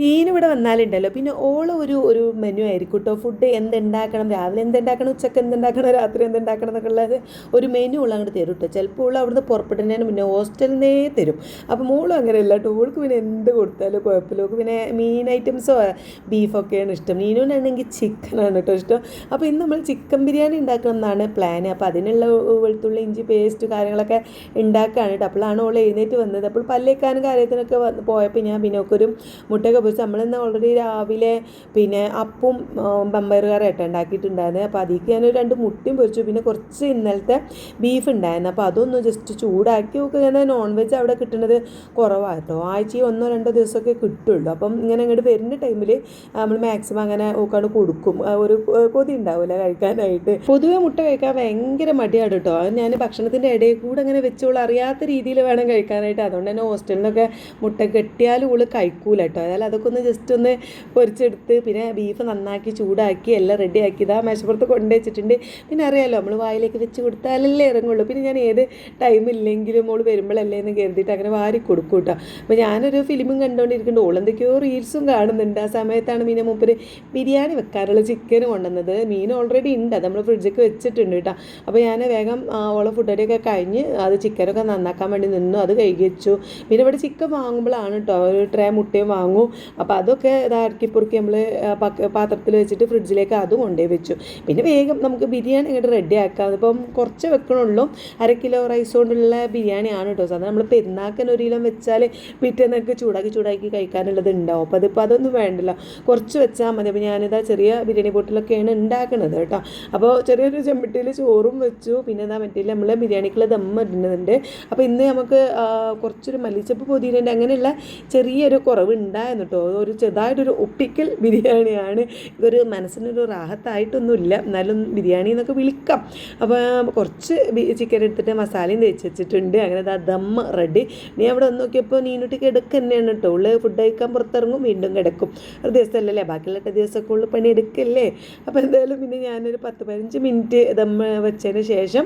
മീനിവിടെ വന്നാലുണ്ടല്ലോ പിന്നെ ഓള് ഒരു മെനു ആയിരിക്കും കേട്ടോ. ഫുഡ് എന്തുണ്ടാക്കണം, രാവിലെ എന്തുണ്ടാക്കണം, ഉച്ചക്ക് എന്തുണ്ടാക്കണം, രാത്രി എന്തുണ്ടാക്കണം എന്നൊക്കെ ഉള്ളത് ഒരു മെനു ഉള്ള അങ്ങോട്ട് തരും കേട്ടോ. ചിലപ്പോൾ ഉള്ള അവിടുന്ന് പുറപ്പെടുന്നതിന് മുന്നേ ഹോസ്റ്റലിൽ നിന്നേ തരും. അപ്പോൾ മോളും അങ്ങനെയല്ല കേട്ടോ. ഓൾക്ക് പിന്നെ എന്ത് കൊടുത്താലും കുഴപ്പമില്ല. ഓൾക്ക് പിന്നെ മീൻ ഐറ്റംസോ ബീഫൊക്കെയാണ് ഇഷ്ടം. മീനൂനാണെങ്കിൽ ചിക്കനാണ് കേട്ടോ ഇഷ്ടം. അപ്പോൾ ഇന്ന് നമ്മൾ ചിക്കൻ ബിരിയാണി ഉണ്ടാക്കണം എന്നാണ് പ്ലാൻ. അപ്പോൾ അതിനുള്ള വെളുത്തുള്ളി ഇഞ്ചി പേസ്റ്റ് കാര്യങ്ങളൊക്കെ ഉണ്ടാക്കുകയാണ് കേട്ടോ. അപ്പോഴാണ് ഓൾ എഴുന്നേറ്റ് വന്നത്. അപ്പോൾ പല്ലേക്കാനും കാര്യത്തിനൊക്കെ പോയപ്പോൾ ഞാൻ പിന്നെ ഒക്കെ ഒരു മുട്ടയൊക്കെ പൊരിച്ച് നമ്മളിന്ന് ഓൾറെഡി രാവിലെ പിന്നെ അപ്പവും ബമ്പയർ കറിയായിട്ട് ഉണ്ടാക്കിയിട്ടുണ്ടായിരുന്നു. അപ്പോൾ അതിലേക്ക് ഞാനൊരു 2 മുട്ടയും പൊരിച്ചു. പിന്നെ കുറച്ച് ഇന്നലത്തെ ബീഫ് ഉണ്ടായിരുന്നു. അപ്പോൾ അതൊന്ന് ജസ്റ്റ് ചൂടാക്കി നോക്കുക. ഞാൻ നോൺ വെജ് അവിടെ കിട്ടുന്നത് കുറവാണ് കേട്ടോ. ആഴ്ചയിൽ 1-2 ദിവസമൊക്കെ കിട്ടുള്ളൂ. അപ്പം ഇങ്ങനെ ഇങ്ങോട്ട് വരുന്ന ടൈമിൽ നമ്മൾ മാക്സിമം അങ്ങനെ നോക്കാണ്ട് കൊടുക്കും. ഒരു കൊതി ഉണ്ടാവില്ല കഴിക്കാനായിട്ട്. പൊതുവെ മുട്ട കഴിക്കാൻ ഭയങ്കര മടിയാണ് കേട്ടോ. അത് ഞാൻ ഭക്ഷണത്തിൻ്റെ ഇടയിൽ കൂടെ അങ്ങനെ വെച്ചോളൂ അറിയാത്ത രീതിയിൽ വേണം കഴിക്കാനായിട്ട്. അതുകൊണ്ട് തന്നെ ഹോസ്റ്റലിൽ നിന്നൊക്കെ മുട്ട കെട്ടിയാലും ഉള്ളു കഴിക്കൂല കേട്ടോ. അതായത് അതൊക്കെ ഒന്ന് ജസ്റ്റ് ഒന്ന് പൊരിച്ചെടുത്ത് പിന്നെ ബീഫ് നന്നാക്കി ചൂടാക്കി എല്ലാം റെഡിയാക്കി ഇതാ മേശപ്പുറത്ത് കൊണ്ടുവച്ചിട്ടുണ്ട്. പിന്നെ അറിയാമല്ലോ നമ്മൾ വായിലേക്ക് വെച്ച് കൊടുത്താലല്ലേ ഇറങ്ങുള്ളൂ. പിന്നെ ഞാൻ ഏത് ടൈമില്ലെങ്കിലും മോള് വരുമ്പോഴല്ലേ എന്ന് കരുതിയിട്ട് അങ്ങനെ വാരി കൊടുക്കും കേട്ടോ. അപ്പോൾ ഞാനൊരു ഫിലിമും കണ്ടുകൊണ്ടിരിക്കുന്നുണ്ട്. ഓളെന്തൊക്കെയോ റീൽസും കാണുന്നുണ്ട്. ആ സമയത്താണ് മീനെ മൂപ്പര് ബിരിയാണി വെക്കാനുള്ള ചിക്കൻ കൊണ്ടുവന്നത്. മീൻ ഓൾറെഡി ഉണ്ട്, അത് നമ്മൾ ഫ്രിഡ്ജൊക്കെ വെച്ചിട്ടുണ്ട് കേട്ടോ. അപ്പോൾ ഞാൻ വേഗം ഓളെ ഫുഡൊക്കെ കഴിഞ്ഞ് അത് ചിക്കനൊക്കെ നന്നാക്കാൻ വേണ്ടി നിന്നു. അത് കഴുകി വെച്ചു. പിന്നെ ഇവിടെ ചിക്കൻ വാങ്ങുമ്പോഴാണ് കേട്ടോ ഒരു ട്രേ മുട്ടയും വാങ്ങും. അപ്പോൾ അതൊക്കെ ഇറക്കിപ്പുറക്കി നമ്മൾ പാത്രത്തിൽ വെച്ചിട്ട് ഫ്രിഡ്ജിലേക്ക് അതും കൊണ്ടുപോയി വെച്ചു. പിന്നെ വേഗം നമുക്ക് ബിരിയാണി ഇങ്ങോട്ട് റെഡി ആക്കാം. അതിപ്പം കുറച്ച് വെക്കണുള്ളൂ. 1/2 കിലോ റൈസ് കൊണ്ടുള്ള ബിരിയാണിയാണ് കേട്ടോ. സാധാരണ നമ്മൾ പെരുന്നാക്കൻ 1 കിലോ വെച്ചാൽ പിറ്റേന്നൊക്കെ ചൂടാക്കി കഴിക്കാനുള്ളത് ഉണ്ടാവും. അപ്പോൾ അതിപ്പോൾ അതൊന്നും വേണ്ടല്ലോ, കുറച്ച് വെച്ചാൽ മതി. അപ്പോൾ ഞാനിതാ ചെറിയ ബിരിയാണി ബോട്ടിലൊക്കെയാണ് ഉണ്ടാക്കുന്നത് കേട്ടോ. അപ്പോൾ ചെറിയൊരു ചെമ്പട്ടിയിൽ ചോറും വെച്ചു. പിന്നെ എന്താ മറ്റേ നമ്മൾ ബിരിയാണിക്കുള്ള ദമ്മ ഇടുന്നുണ്ട്. അപ്പോൾ ഇന്ന് നമുക്ക് കുറച്ചൊരു മല്ലിച്ചപ്പ് പുതിനേൻ്റെ അങ്ങനെയുള്ള ചെറിയൊരു കുറവ് ഉണ്ടായിരുന്നു കേട്ടോ. ഒരു ചെറുതായിട്ടൊരു ഒപ്പിക്കൽ ബിരിയാണിയാണ്. ഇതൊരു മനസ്സിനൊരു റാഹത്തായിട്ടൊന്നുമില്ല, എന്നാലും ബിരിയാണി എന്നൊക്കെ വിളിക്കാം. അപ്പോൾ കുറച്ച് ചിക്കൻ എടുത്തിട്ട് മസാലയും തേച്ച് വെച്ചിട്ടുണ്ട്. അങ്ങനെ ദമ്മ് റെഡി. നീ അവിടെ വന്ന് നോക്കിയപ്പോൾ നീനുട്ടി കിടക്ക് തന്നെയാണ് കേട്ടോ. ഉള്ളു ഫുഡ് കഴിക്കാൻ പുറത്തിറങ്ങും, വീണ്ടും കിടക്കും. ഒരു ദിവസമല്ലല്ലേ, ബാക്കിയുള്ള ദിവസമൊക്കെ ഉള്ളു പണി എടുക്കല്ലേ. അപ്പോൾ എന്തായാലും പിന്നെ ഞാനൊരു 10-15 മിനിറ്റ് ദമ്മ് വെച്ചതിന് ശേഷം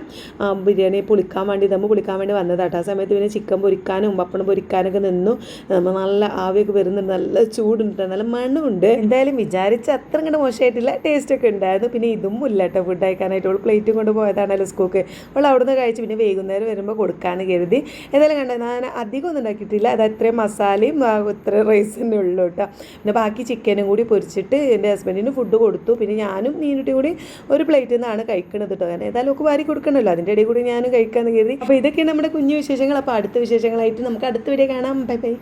ബിരിയാണി ദമ്മ് പൊളിക്കാൻ വേണ്ടി വന്നതാട്ടോ. ആ സമയത്ത് പിന്നെ ചിക്കൻ പൊരിക്കാനും പപ്പടം പൊരിക്കാനൊക്കെ നിന്നു. നല്ല ആവിയൊക്കെ വരുന്നുണ്ട്, നല്ല ചൂടുണ്ട്, നല്ല മണമുണ്ട്. എന്തായാലും വിചാരിച്ച അത്ര ഇങ്ങോട്ട് മോശമായിട്ടില്ല, ടേസ്റ്റൊക്കെ ഉണ്ടായിരുന്നു. പിന്നെ ഇതും ഇല്ല കേട്ടോ ഫുഡ് കഴിക്കാനായിട്ട്. അവൾ പ്ലേറ്റും കൊണ്ട് പോയതാണല്ലോ സ്കൂൾക്ക്. അവൾ അവിടെ നിന്ന് കഴിച്ച് പിന്നെ വൈകുന്നേരം വരുമ്പോൾ കൊടുക്കാമെന്ന് കരുതി. ഏതായാലും കണ്ടത് ഞാൻ അധികം ഒന്നും ഉണ്ടാക്കിയിട്ടില്ല. അത് അത്രയും മസാലയും ഇത്രയും റൈസ് തന്നെ ഉള്ളൂ കേട്ടോ. പിന്നെ ബാക്കി ചിക്കനും കൂടി പൊരിച്ചിട്ട് എൻ്റെ ഹസ്ബൻഡിന് ഫുഡ് കൊടുത്തു. പിന്നെ ഞാനും നീനുട്ടി കൂടി ഒരു പ്ലേറ്റിൽ നിന്നാണ് കഴിക്കുന്നത് കേട്ടോ. കാരണം ഏതായാലും ഒക്കെ വാരി കൊടുക്കണമല്ലോ, അതിൻ്റെ ഇടയിൽ കൂടി ഞാനും കഴിക്കാമെന്ന് കരുതി. അപ്പോൾ ഇതൊക്കെയാണ് നമ്മുടെ കുഞ്ഞു വിശേഷങ്ങൾ. അപ്പോൾ അടുത്ത വിശേഷങ്ങളായിട്ട് നമുക്ക് അടുത്ത വീഡിയോ കാണാം. Bye bye.